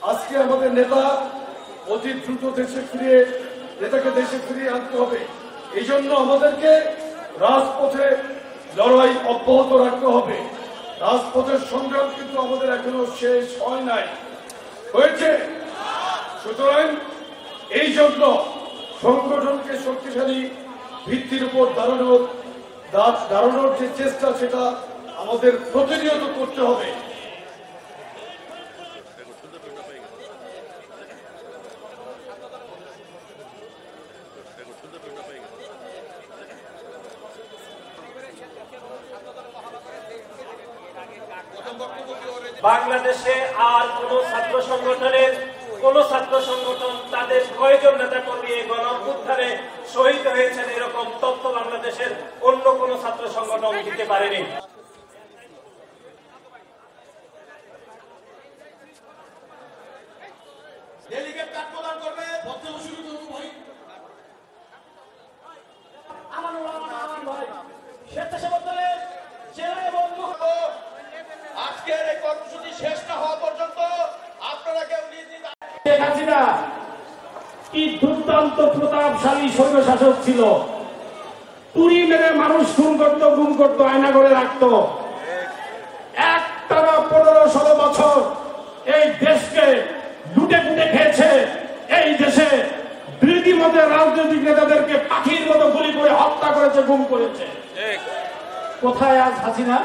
আজকে আমাদের নেতা অতি দ্রুত নেতাকে দেশে ফিরিয়ে আনতে হবে। এই জন্য আমাদেরকে রাজপথে লড়াই অব্যাহত রাখতে হবে। রাজপথের সংগ্রাম কিন্তু আমাদের এখনো শেষ হয় নাই, হয়েছে। সুতরাং এই জন্য সংগঠনকে শক্তিশালী ভিত্তির উপর দাঁড়ানোর যে চেষ্টা, সেটা আমাদের প্রতিনিয়ত করতে হবে। বাংলাদেশে আর কোন ছাত্র সংগঠন তাদের কয়েকজন নেতা কর্মী গণ অভ্যুত্থানে শহীদ হয়েছেন এরকম তথ্য বাংলাদেশের অন্য কোন ছাত্র সংগঠন দিতে পারেনি। আজকের এই কর্মসূচি শেষ না হওয়া পর্যন্ত আপনারা কেউ শেখ হাসিনা কি দুর্দান্ত প্রতাপশালী স্বৈরশাসক ছিল। তুড়ি মেরে মানুষ খুন করত, গুম করত, আয়না করে রাখত। একটানা 15-16 বছর এই দেশকে লুটে পুটে খেয়েছে। এই দেশে বিরোধী মতের রাজনৈতিক নেতাদেরকে পাখির মতো গুলি করে হত্যা করেছে, গুম করেছে। কোথায় আজ হাসিনা?